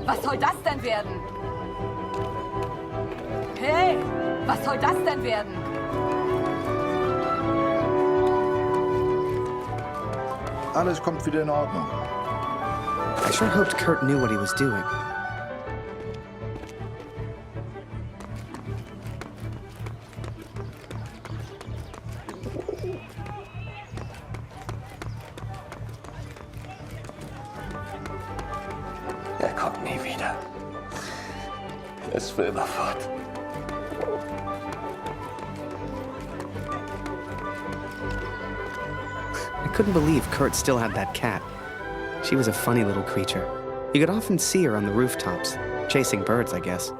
Was soll das denn werden? Hey, was soll das denn werden? Alles kommt wieder in Ordnung. I sure hoped Kurt knew what he was doing. Er kommt nie wieder. Er ist für immer fort. I couldn't believe Kurt still had that cat. She was a funny little creature. You could often see her on the rooftops, chasing birds, I guess.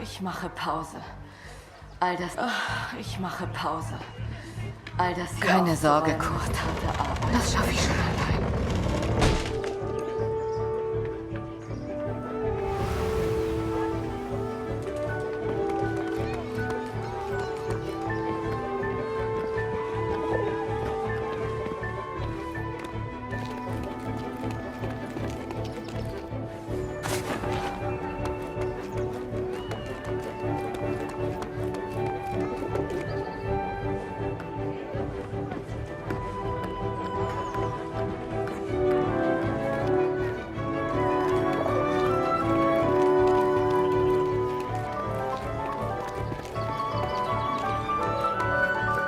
Ich mache Pause. All das... ich mache Pause. All das... Keine Sorge, Kurt. Das schaffe ich schon allein.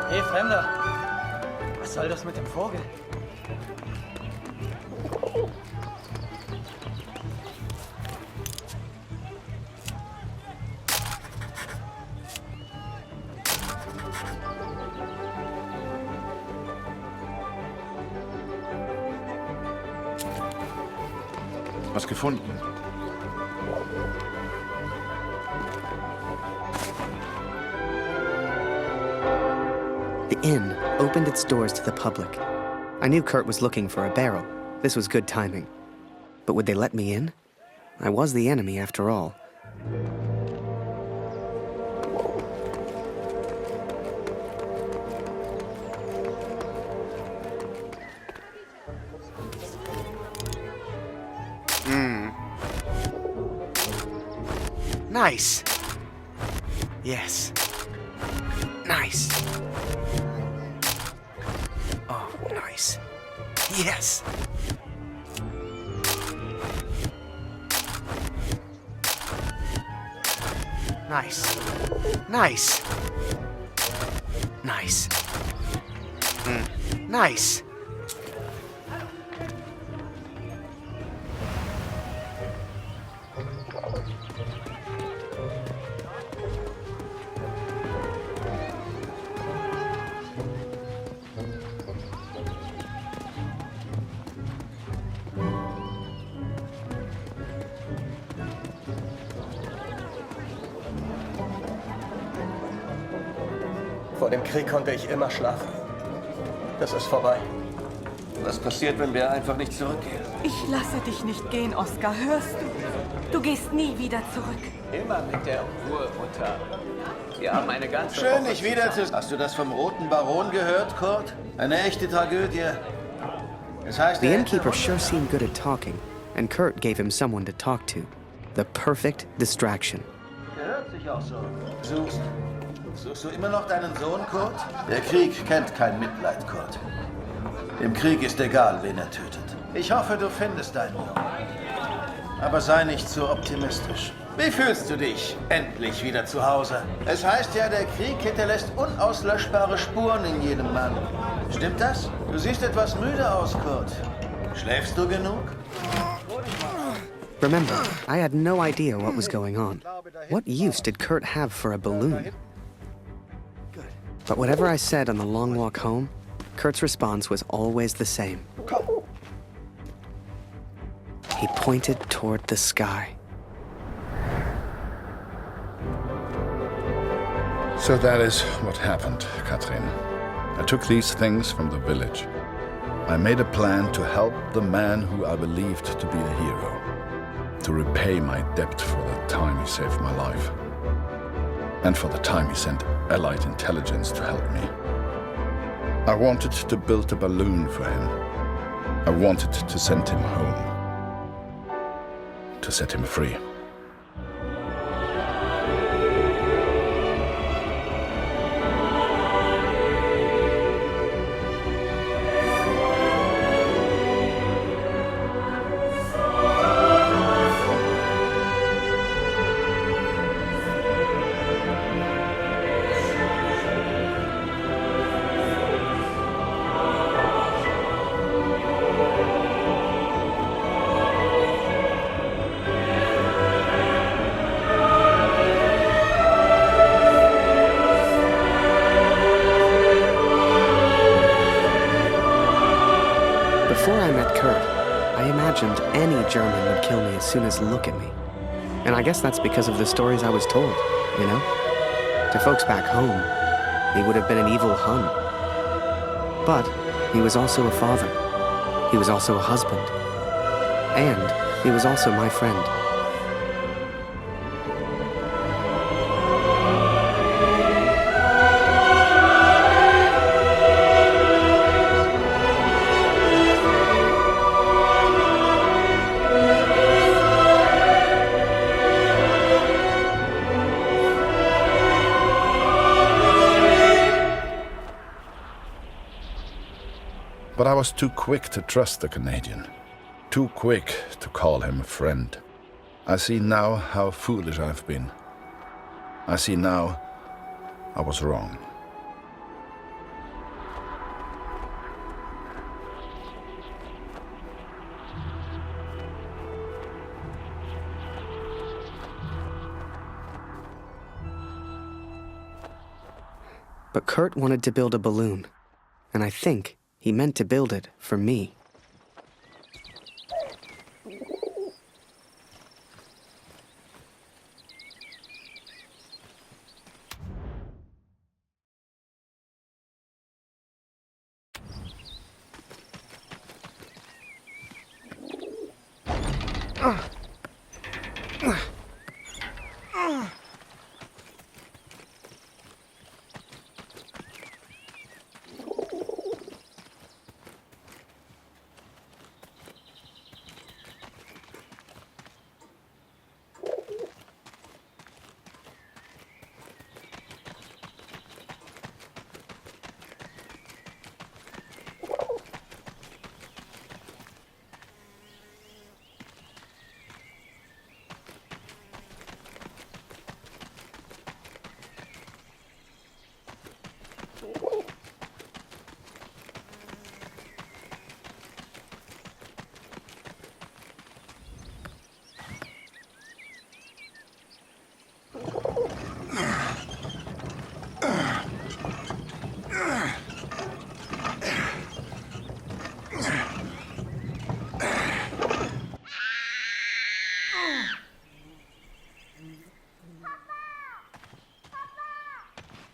Hey, Fremder! Was soll das mit dem Vogel? Was gefunden? The inn opened its doors to the public. I knew Kurt was looking for a barrel. This was good timing. But would they let me in? I was the enemy, after all. Nice. Yes. Nice. Oh, nice. Yes. Nice. Nice. Nice. Nice. Vor dem Krieg konnte ich immer schlafen. Das ist vorbei. Was passiert, wenn wir einfach nicht zurückgehen? Ich lasse dich nicht gehen, Oskar. Hörst du? Du gehst nie wieder zurück. Immer mit der Ruhe, Mutter. Wir haben eine ganze Schön, Woche dich wieder zu... Hast du das vom Roten Baron gehört, Kurt? Eine echte Tragödie. Es heißt, The innkeeper sure seemed good at talking, and Kurt gave him someone to talk to. The perfect distraction. Gehört sich auch so. Suchst du immer noch deinen Sohn, Kurt? Der Krieg kennt kein Mitleid, Kurt. Im Krieg ist egal, wen er tötet. Ich hoffe, du findest deinen Jungen. Aber sei nicht so optimistisch. Wie fühlst du dich? Endlich wieder zu Hause. Es heißt ja, der Krieg hinterlässt unauslöschbare Spuren in jedem Mann. Stimmt das? Du siehst etwas müde aus, Kurt. Schläfst du genug? Remember, I had no idea what was going on. What use did Kurt have for a balloon? But whatever I said on the long walk home, Kurt's response was always the same. He pointed toward the sky. So that is what happened, Katrin. I took these things from the village. I made a plan to help the man who I believed to be a hero, to repay my debt for the time he saved my life, and for the time he sent Allied intelligence to help me. I wanted to build a balloon for him. I wanted to send him home, to set him free. Before I met Kurt, I imagined any German would kill me as soon as look at me. And I guess that's because of the stories I was told, you know? To folks back home, he would have been an evil Hun. But he was also a father. He was also a husband. And he was also my friend. But I was too quick to trust the Canadian, too quick to call him a friend. I see now how foolish I've been. I see now I was wrong. But Kurt wanted to build a balloon, and I think he meant to build it for me.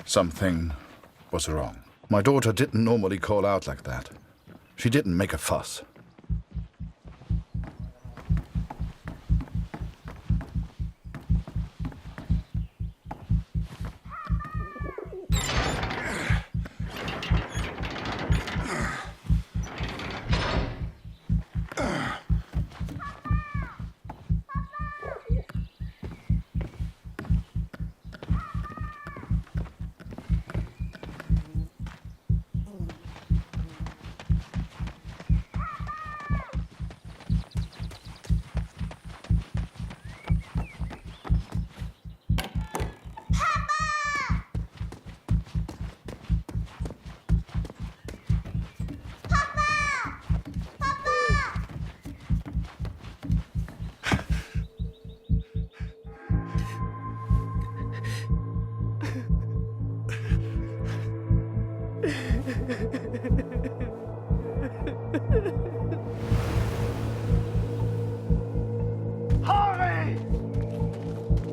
Something was wrong. My daughter didn't normally call out like that. She didn't make a fuss.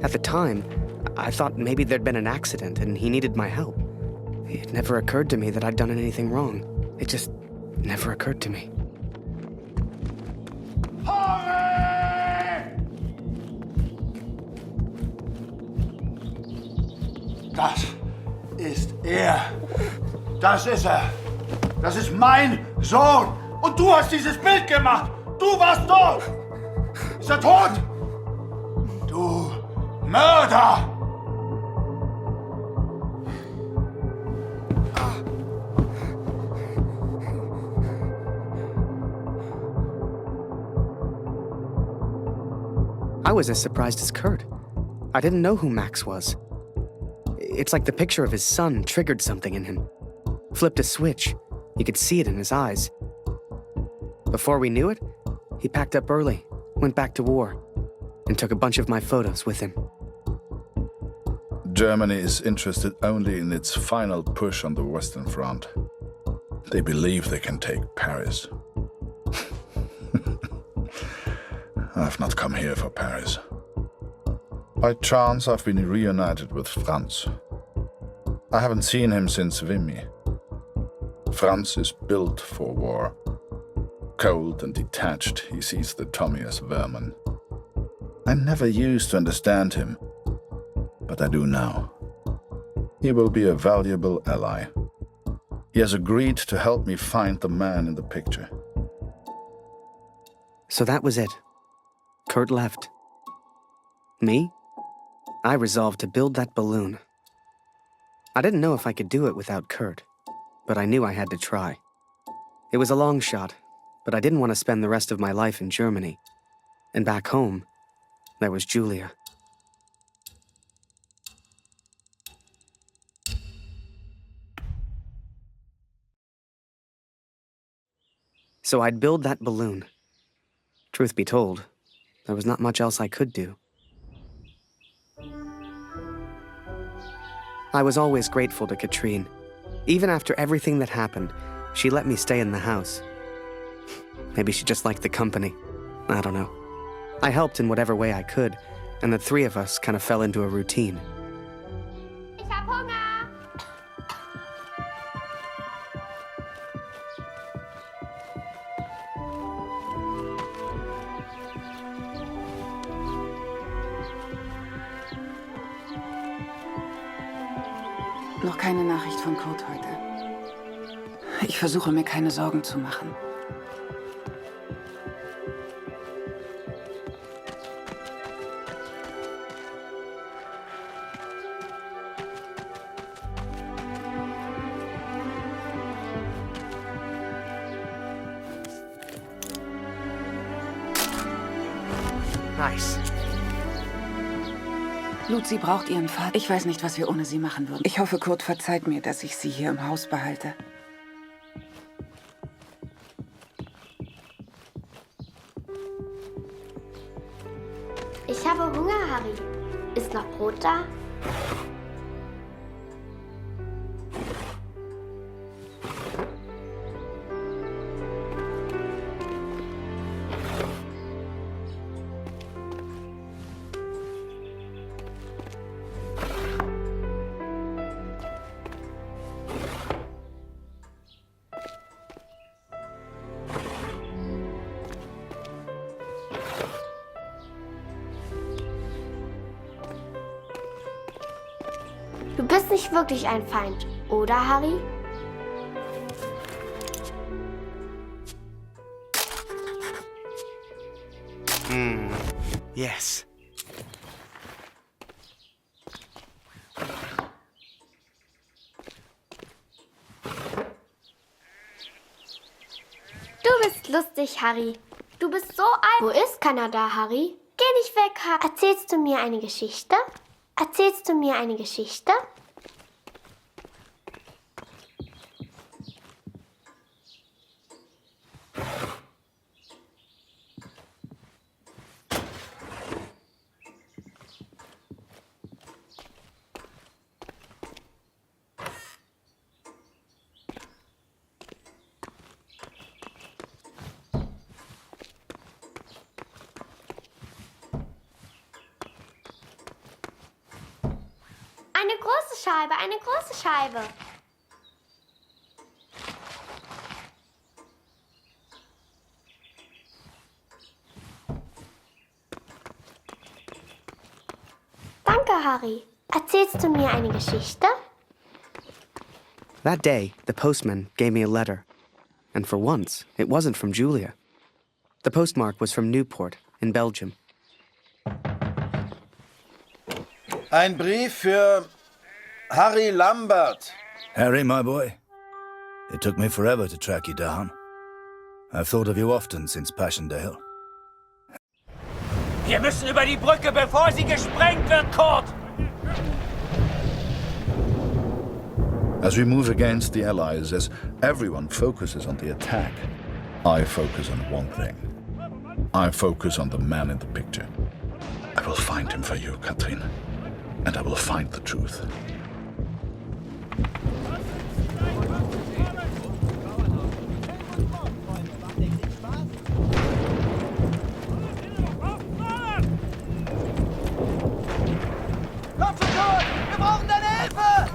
At the time, I thought maybe there'd been an accident and he needed my help. It never occurred to me that I'd done anything wrong. It just never occurred to me. Das ist er. Das ist er. Das ist mein Sohn. Und du hast dieses Bild gemacht. Du warst tot. Ist er tot? Du Mörder! I was as surprised as Kurt. I didn't know who Max was. It's like the picture of his son triggered something in him. Flipped a switch. You could see it in his eyes. Before we knew it, he packed up early, went back to war, and took a bunch of my photos with him. Germany is interested only in its final push on the Western Front. They believe they can take Paris. I've not come here for Paris. By chance, I've been reunited with Franz. I haven't seen him since Vimy. Franz is built for war. Cold and detached, he sees the Tommy as vermin. I never used to understand him, but I do now. He will be a valuable ally. He has agreed to help me find the man in the picture. So that was it. Kurt left. Me? I resolved to build that balloon. I didn't know if I could do it without Kurt, but I knew I had to try. It was a long shot, but I didn't want to spend the rest of my life in Germany. And back home, there was Julia. So I'd build that balloon. Truth be told, there was not much else I could do. I was always grateful to Katrine. Even after everything that happened, she let me stay in the house. Maybe she just liked the company. I don't know. I helped in whatever way I could, and the three of us kind of fell into a routine. Ich hab Hunger! Noch keine Nachricht von Kurt heute. Ich versuche mir keine Sorgen zu machen. Nice. Luzi braucht ihren Vater. Ich weiß nicht, was wir ohne sie machen würden. Ich hoffe, Kurt verzeiht mir, dass ich sie hier im Haus behalte. Ich habe Hunger, Harry. Ist noch Brot da? Du bist nicht wirklich ein Feind, oder, Harry? Yes. Du bist lustig, Harry. Du bist so alt. Wo ist Kanada, Harry? Geh nicht weg, Harry. Erzählst du mir eine Geschichte? Erzählst du mir eine Geschichte? Scheibe, eine große Scheibe. Danke, Harry. Erzählst du mir eine Geschichte? That day, the postman gave me a letter. And for once, it wasn't from Julia. The postmark was from Newport, in Belgium. Ein Brief für Harry Lambert. Harry, my boy. It took me forever to track you down. I've thought of you often since Passchendaele. Wir müssen über die Brücke, bevor sie gesprengt wird, Kurt! As we move against the Allies, as everyone focuses on the attack, I focus on one thing. I focus on the man in the picture. I will find him for you, Katrin. And I will find the truth. Komm schon, Kurt! Wir brauchen deine Hilfe!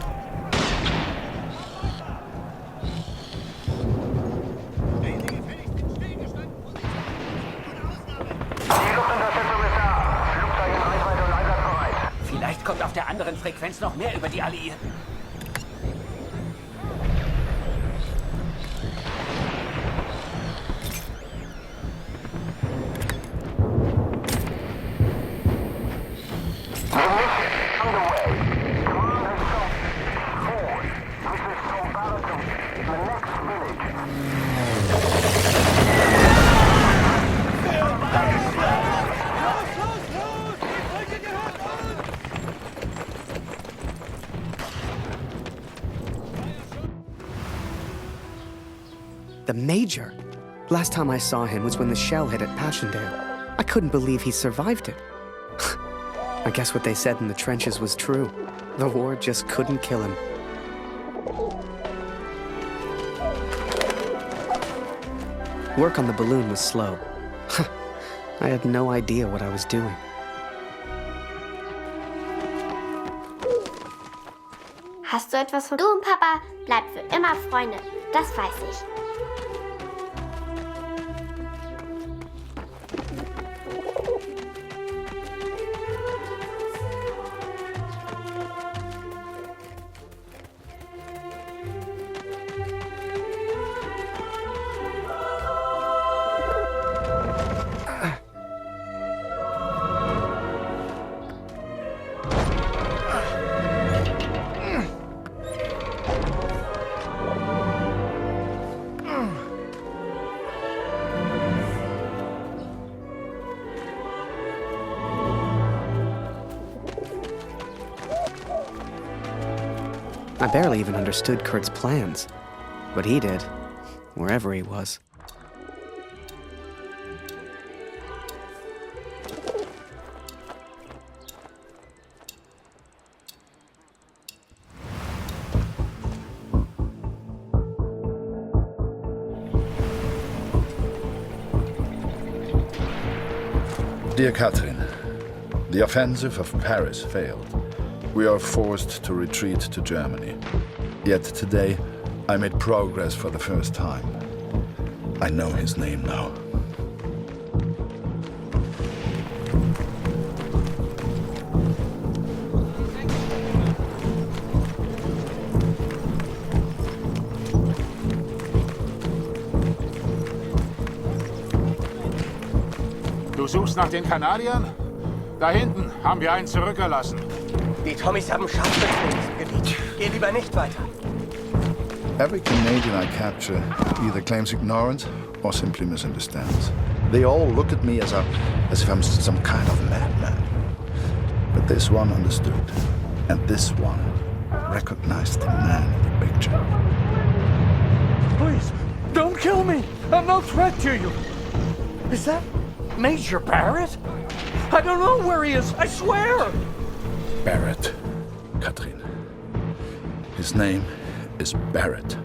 Vielleicht kommt auf der anderen Frequenz noch mehr über die Alliierten. The Major? Last time I saw him was when the shell hit at Passchendaele. I couldn't believe he survived it. I guess what they said in the trenches was true. The war just couldn't kill him. Work on the balloon was slow. I had no idea what I was doing. Hast du etwas von... Du und Papa bleibt für immer Freunde. Das weiß ich. I barely even understood Kurt's plans. But he did, wherever he was. Dear Katrin, the offensive of Paris failed. We are forced to retreat to Germany. Yet today, I made progress for the first time. I know his name now. Du suchst nach den Kanadiern? Da hinten haben wir einen zurückgelassen. Die Tommys haben Scharfschützen in diesem Gebiet. Geh lieber nicht weiter. Every Canadian I capture either claims ignorance or simply misunderstands. They all look at me as if I'm some kind of madman. But this one understood, and this one recognized the man in the picture. Please, don't kill me! I'm no threat to you! Is that Major Barrett? I don't know where he is, I swear! Barrett, Katrin. His name is Barrett.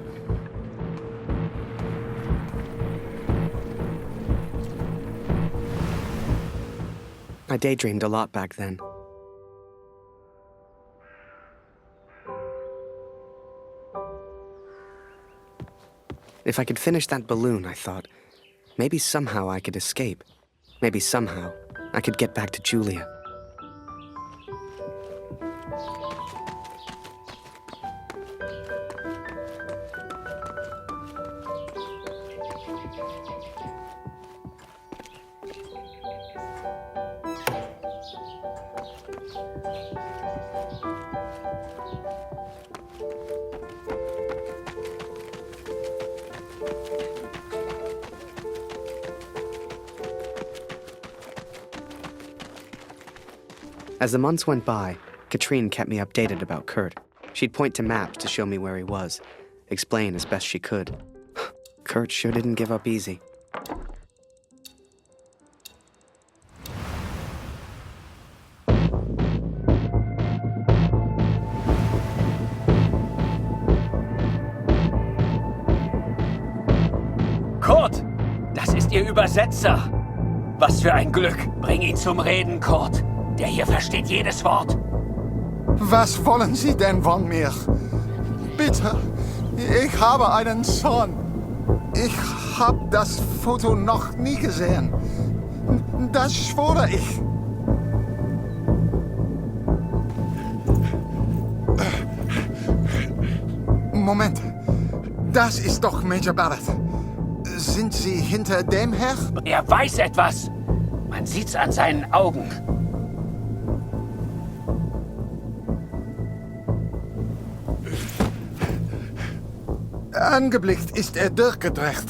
I daydreamed a lot back then. If I could finish that balloon, I thought, maybe somehow I could escape. Maybe somehow I could get back to Julia. As the months went by, Katrine kept me updated about Kurt. She'd point to maps to show me where he was, explain as best she could. Kurt sure didn't give up easy. Kurt, das ist Ihr Übersetzer. Was für ein Glück. Bring ihn zum Reden, Kurt. Der hier versteht jedes Wort. Was wollen Sie denn von mir? Bitte, ich habe einen Sohn. Ich habe das Foto noch nie gesehen. Das schwöre ich. Moment, das ist doch Major Barrett. Sind Sie hinter dem her? Er weiß etwas. Man sieht's an seinen Augen. Angeblickt ist er durchgedreht.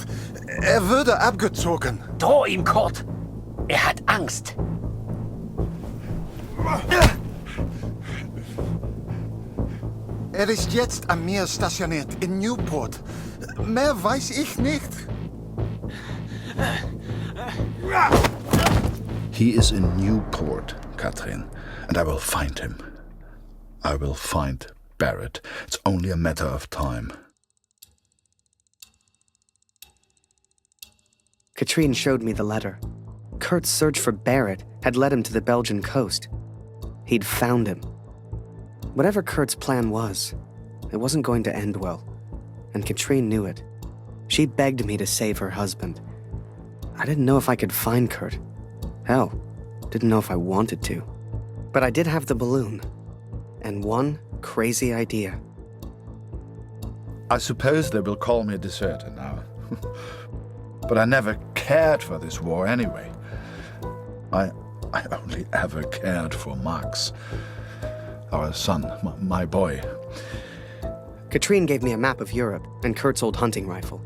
Er würde abgezogen. Droh ihm, Kurt. Er hat Angst. Er ist jetzt am Meer stationiert, in Newport. Mehr weiß ich nicht. He is in Newport, Katrin, and I will find him. I will find Barrett. It's only a matter of time. Katrine showed me the letter. Kurt's search for Barrett had led him to the Belgian coast. He'd found him. Whatever Kurt's plan was, it wasn't going to end well. And Katrine knew it. She begged me to save her husband. I didn't know if I could find Kurt. Hell, didn't know if I wanted to. But I did have the balloon. And one crazy idea. I suppose they will call me a deserter now. But I never cared for this war anyway. I only ever cared for Max, our son, my boy. Katrine gave me a map of Europe and Kurt's old hunting rifle.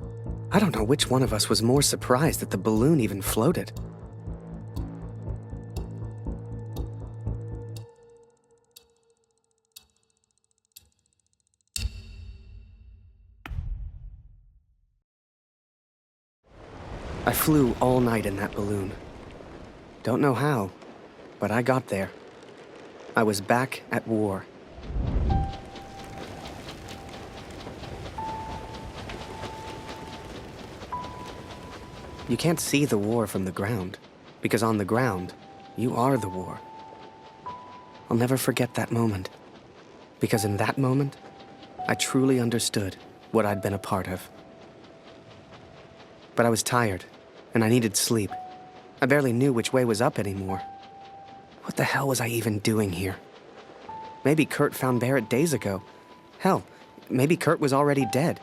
I don't know which one of us was more surprised that the balloon even floated. I flew all night in that balloon. Don't know how, but I got there. I was back at war. You can't see the war from the ground, because on the ground, you are the war. I'll never forget that moment, because in that moment, I truly understood what I'd been a part of. But I was tired, and I needed sleep. I barely knew which way was up anymore. What the hell was I even doing here? Maybe Kurt found Barrett days ago. Hell, maybe Kurt was already dead.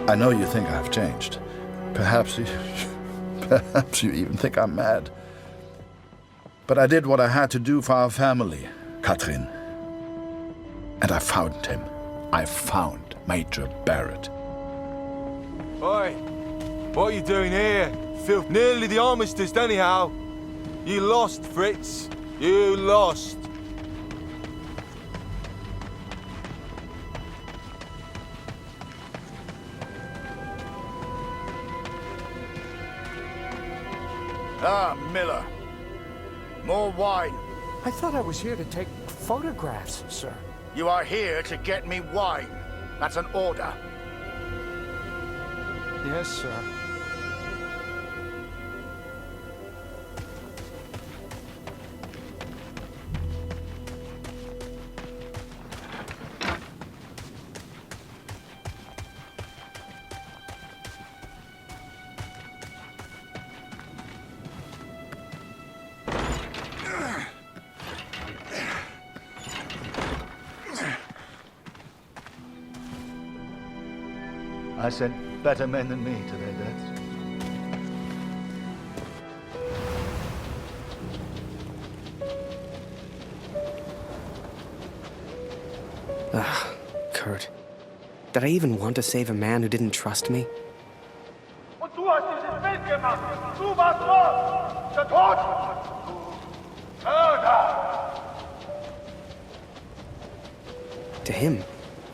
I know you think I've changed. Perhaps you even think I'm mad. But I did what I had to do for our family, Katrin. And I found him. I found Major Barrett. Oi, what are you doing here? Phil, nearly the armistice anyhow. You lost, Fritz. You lost. Ah, Miller. More wine. I thought I was here to take photographs, sir. You are here to get me wine. That's an order. Yes, sir. I sent better men than me to their deaths. Kurt. Did I even want to save a man who didn't trust me? Und du hast dieses Bild gemacht. Du warst los. Der Tod. Mörder. To him,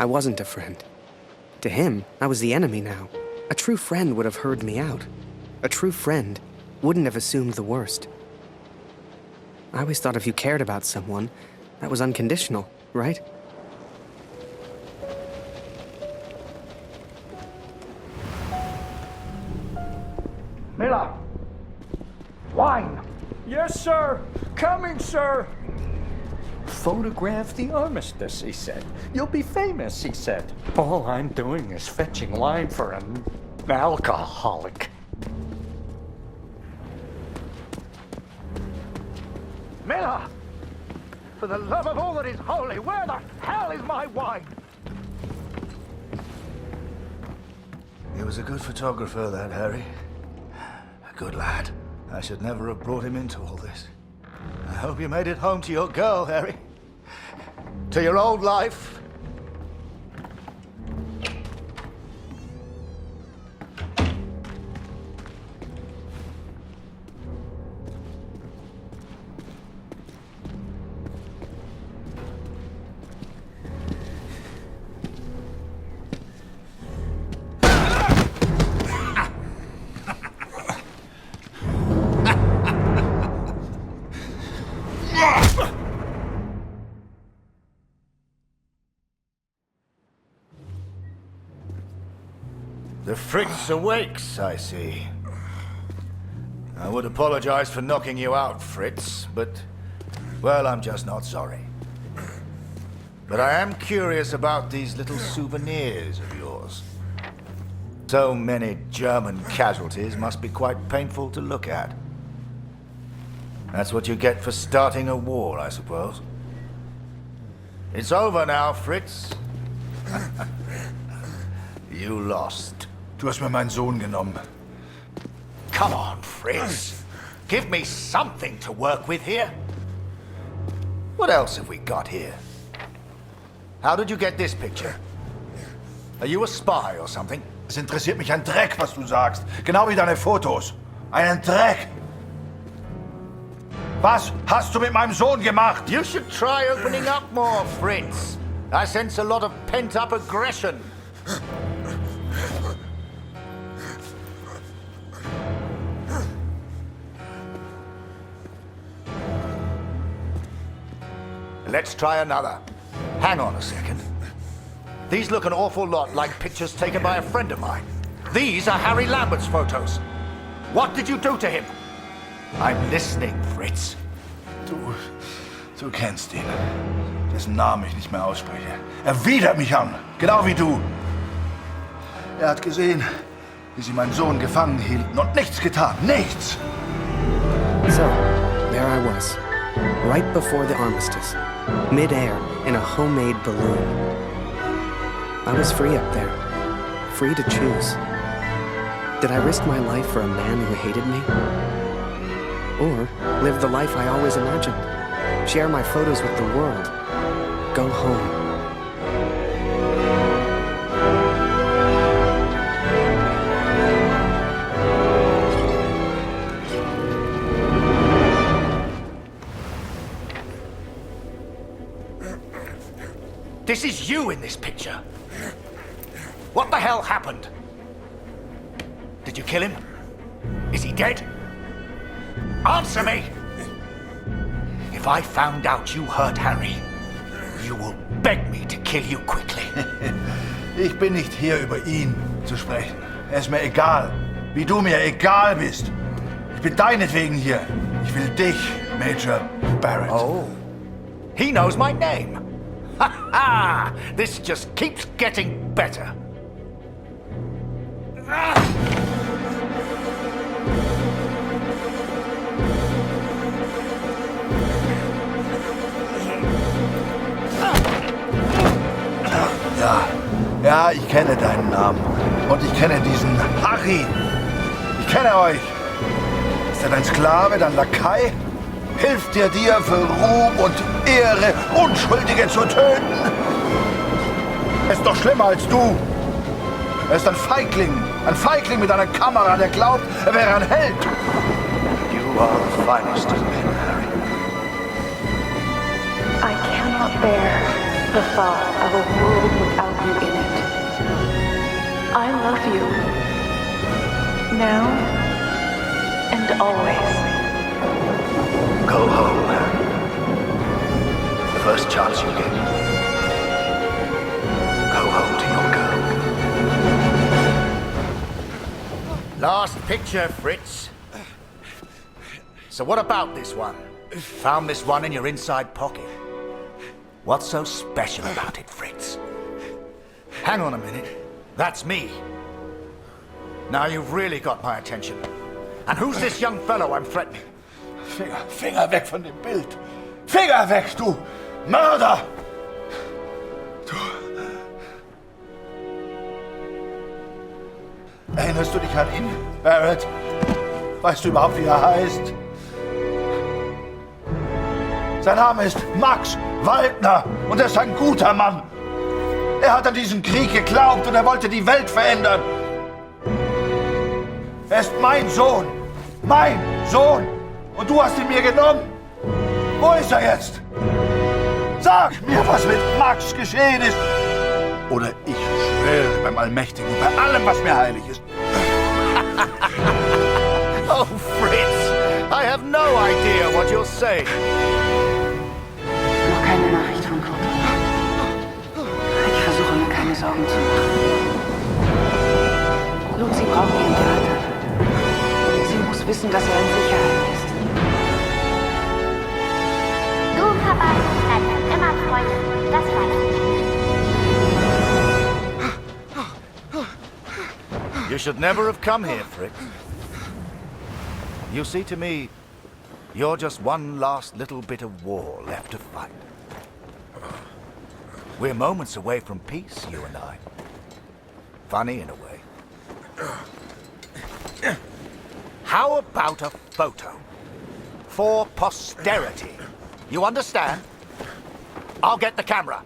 I wasn't a friend. To him, I was the enemy now. A true friend would have heard me out. A true friend wouldn't have assumed the worst. I always thought if you cared about someone, that was unconditional, right? Miller. Wine. Yes, sir. Coming, sir. Photograph the armistice, he said. You'll be famous, he said. All I'm doing is fetching wine for an alcoholic. Miller! For the love of all that is holy, where the hell is my wine? He was a good photographer, that Harry. A good lad. I should never have brought him into all this. I hope you made it home to your girl, Harry. To your old life. The Fritz awakes, I see. I would apologize for knocking you out, Fritz, but, well, I'm just not sorry. But I am curious about these little souvenirs of yours. So many German casualties must be quite painful to look at. That's what you get for starting a war, I suppose. It's over now, Fritz. You lost. Du hast mir meinen Sohn genommen. Come on, Fritz. Give me something to work with here. What else have we got here? How did you get this picture? Are you a spy or something? Es interessiert mich ein Dreck, was du sagst. Genau wie deine Fotos. Einen Dreck. Was hast du mit meinem Sohn gemacht? You should try opening up more, Fritz. I sense a lot of pent-up aggression. Let's try another. Hang on a second. These look an awful lot like pictures taken by a friend of mine. These are Harry Lambert's photos. What did you do to him? I'm listening, Fritz. Du kennst ihn. Dessen Namen ich nicht mehr ausspreche. Er widert mich an. Genau wie du. Er hat gesehen, wie sie meinen Sohn gefangen hielten und nichts getan. Nichts! So, there I was. Right before the armistice. Mid-air, in a homemade balloon. I was free up there. Free to choose. Did I risk my life for a man who hated me? Or live the life I always imagined? Share my photos with the world. Go home. This is you in this picture. What the hell happened? Did you kill him? Is he dead? Answer me! If I found out you hurt Harry, you will beg me to kill you quickly. Ich bin nicht hier, über ihn zu sprechen. Es ist mir egal, wie du mir egal bist. Ich bin deinetwegen hier. Ich will dich, Major Barrett. Oh, he knows my name. Ha ha! This just keeps getting better. Ja, ich kenne deinen Namen. Und ich kenne diesen Harry. Ich kenne euch. Ist er dein Sklave, dein Lakai? Hilft er dir für Ruhm und Ehre, Unschuldige zu töten? Er ist doch schlimmer als du. Er ist ein Feigling mit einer Kamera, der glaubt, er wäre ein Held. You are the finest of men, Harry. I cannot bear the thought of a world without you in it. I love you. Now and always. Go home, Harry. The first chance you get. Go home to your girl. Last picture, Fritz. So what about this one? Found this one in your inside pocket. What's so special about it, Fritz? Hang on a minute. That's me. Now you've really got my attention. And who's this young fellow I'm threatening? Finger weg von dem Bild. Finger weg, du Mörder! Du... Erinnerst du dich an ihn, Barrett? Weißt du überhaupt, wie er heißt? Sein Name ist Max Waldner und er ist ein guter Mann. Er hat an diesen Krieg geglaubt und er wollte die Welt verändern. Er ist mein Sohn. Mein Sohn. Und du hast ihn mir genommen. Wo ist er jetzt? Sag mir, was mit Max geschehen ist. Oder ich schwöre beim Allmächtigen, bei allem, was mir heilig ist. Oh, Fritz, I have no idea what you're saying. Noch keine Nachricht von Kurt. Ich versuche mir keine Sorgen zu machen. Lucy braucht ihren Vater. Sie muss wissen, dass er in Sicherheit ist. Du, Papa, bleib immer Freund. Das weiß ich. You should never have come here, Fritz. You see, to me, you're just one last little bit of war left to fight. We're moments away from peace, you and I. Funny in a way. How about a photo? For posterity. You understand? I'll get the camera.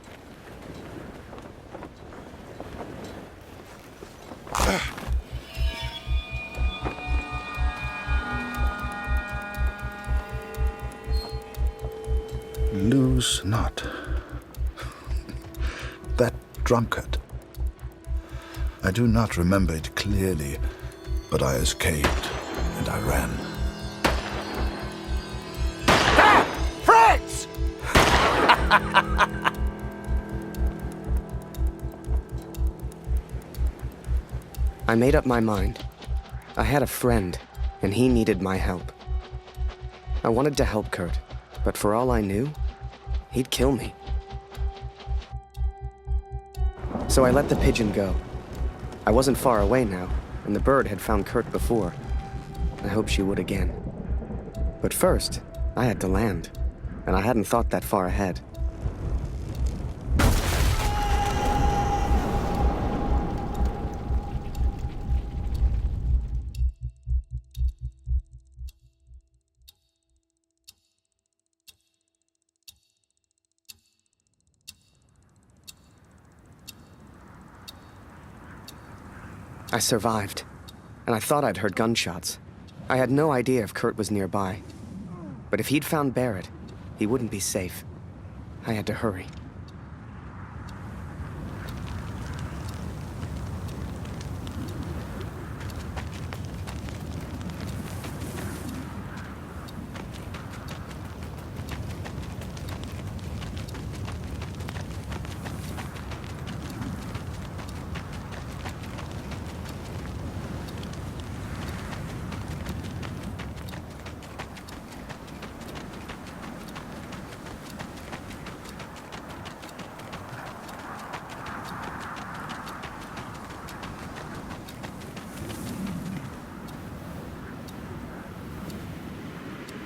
Lose not. That drunkard. I do not remember it clearly, but I escaped and I ran. There! Fritz! I made up my mind. I had a friend, and he needed my help. I wanted to help Kurt, but for all I knew, he'd kill me. So I let the pigeon go. I wasn't far away now, and the bird had found Kurt before. I hoped she would again. But first, I had to land, and I hadn't thought that far ahead. I survived, and I thought I'd heard gunshots. I had no idea if Kurt was nearby. But if he'd found Barrett, he wouldn't be safe. I had to hurry.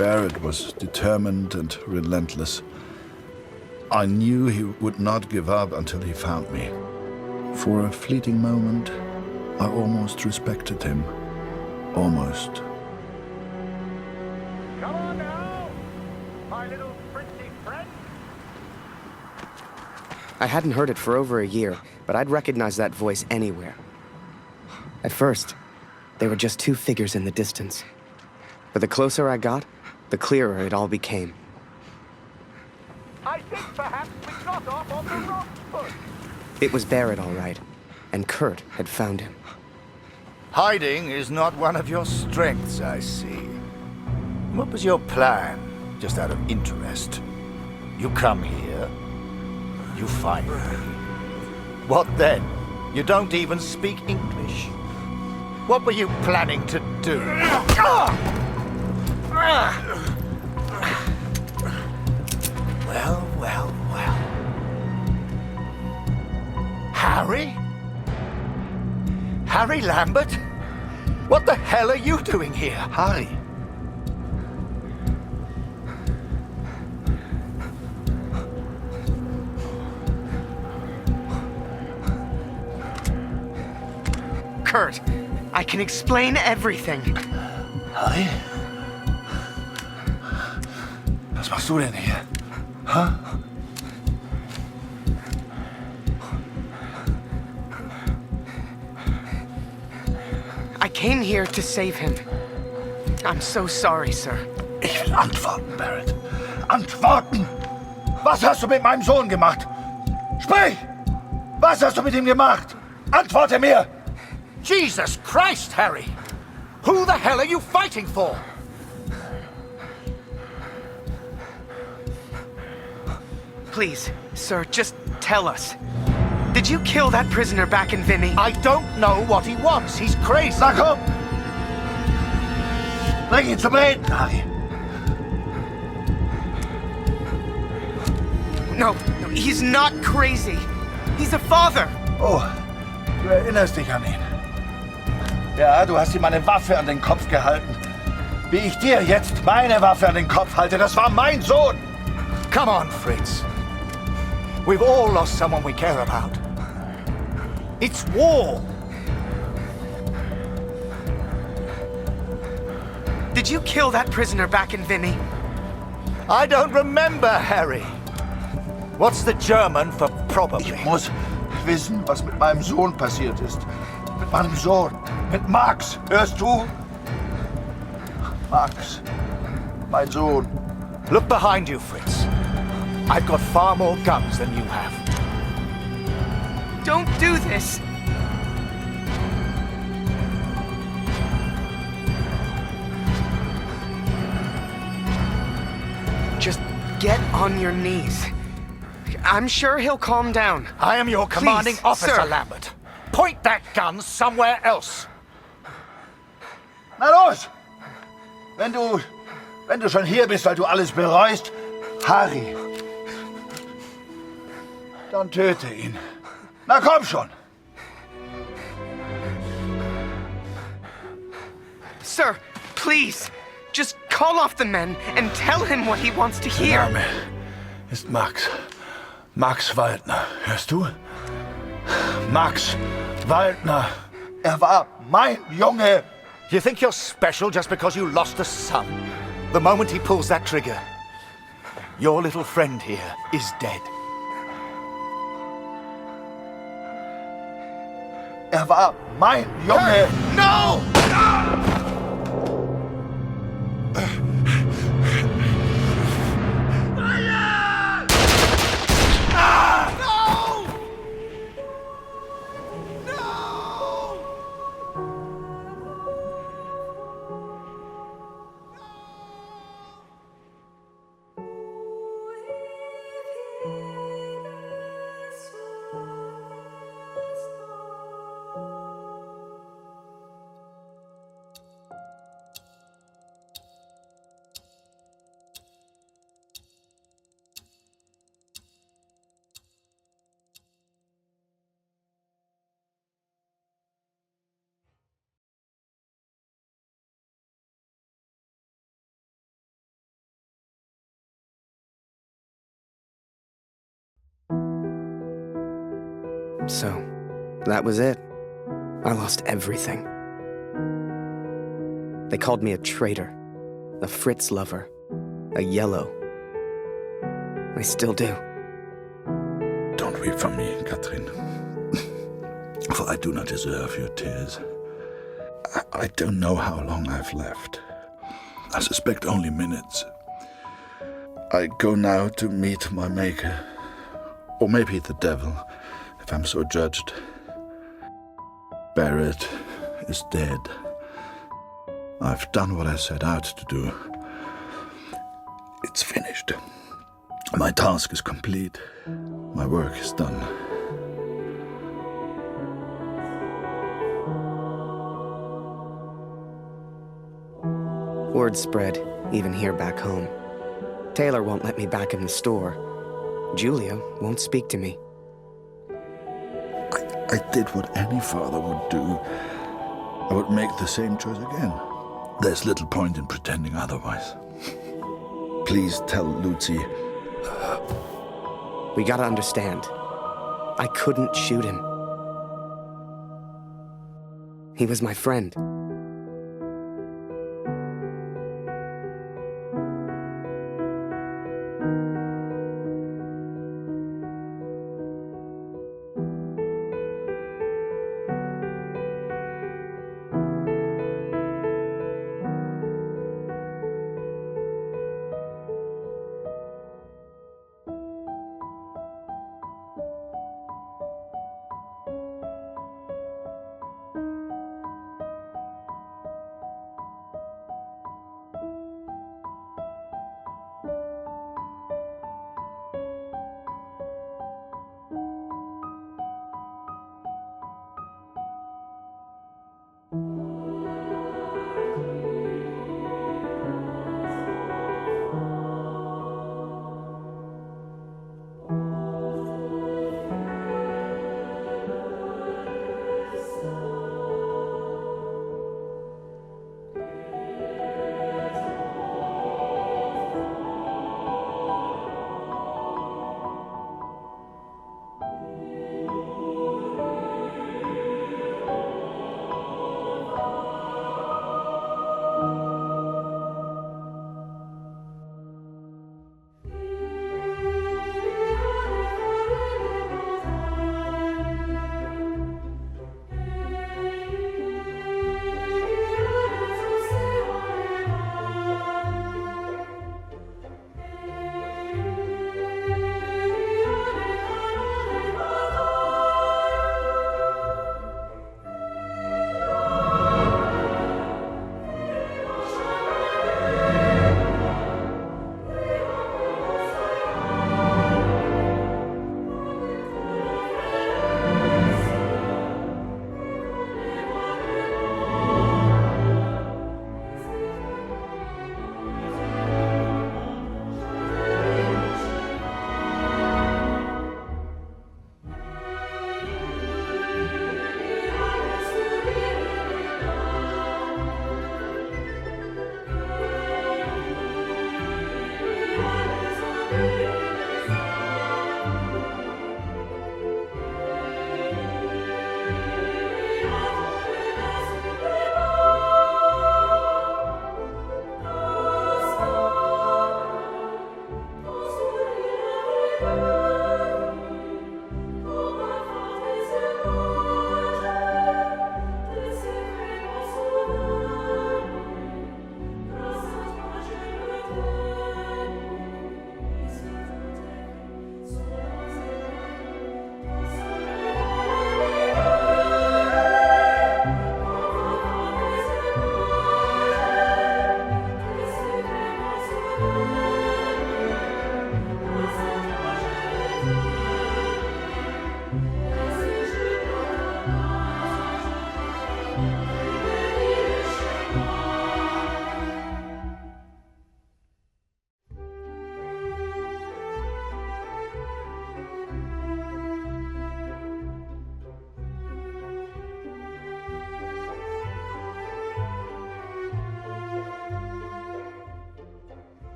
Barrett was determined and relentless. I knew he would not give up until he found me. For a fleeting moment, I almost respected him. Almost. Come on now, my little pretty friend. I hadn't heard it for over a year, but I'd recognize that voice anywhere. At first, they were just two figures in the distance. But the closer I got, the clearer it all became. I think perhaps we got off on the wrong foot. It was Barrett, all right, and Kurt had found him. Hiding is not one of your strengths, I see. What was your plan, just out of interest? You come here, you find me. What then? You don't even speak English. What were you planning to do? Well, well, well. Harry? Harry Lambert? What the hell are you doing here? Harry. Kurt, I can explain everything. Harry? Was machst du denn hier? Hä? I came here to save him. I'm so sorry, sir. Ich will antworten, Barrett. Antworten! Was hast du mit meinem Sohn gemacht? Sprich! Was hast du mit ihm gemacht? Antworte mir! Jesus Christ, Harry! Who the hell are you fighting for? Please, sir, just tell us. Did you kill that prisoner back in Vinny? I don't know what he wants. He's crazy. Na komm! Bring ihn zum Reden, Harry. No, he's not crazy. He's a father. Oh, du erinnerst dich an ihn. Ja, du hast ihm eine Waffe an den Kopf gehalten. Wie ich dir jetzt meine Waffe an den Kopf halte, das war mein Sohn. Come on, Fritz. We've all lost someone we care about. It's war. Did you kill that prisoner back in Vinny? I don't remember, Harry. What's the German for probably? Ich muss wissen, was mit meinem Sohn passiert ist. Mit meinem Sohn. Mit Max. Hörst du? Max. Mein Sohn. Look behind you, Fritz. I've got far more guns than you have. Don't do this! Just get on your knees. I'm sure he'll calm down. I am your commanding Please, officer, sir. Lambert. Point that gun somewhere else. Na los! Wenn du schon hier bist, weil du alles bereust, Harry, dann töte ihn. Na komm schon! Sir, please, just call off the men and tell him what he wants to hear. Der Name ist Max. Max Waldner. Hörst du? Max Waldner. Er war mein Junge. You think you're special just because you lost a son? The moment he pulls that trigger, your little friend here is dead. Er war mein Junge. No! So, that was it. I lost everything. They called me a traitor, a Fritz lover, a yellow. I still do. Don't weep for me, Katrin. For I do not deserve your tears. I don't know how long I've left. I suspect only minutes. I go now to meet my maker. Or maybe the devil, if I'm so judged. Barrett is dead. I've done what I set out to do. It's finished. My task is complete. My work is done. Word spread, even here back home. Taylor won't let me back in the store. Julia won't speak to me. I did what any father would do. I would make the same choice again. There's little point in pretending otherwise. Please tell Lucy. We gotta understand. I couldn't shoot him. He was my friend.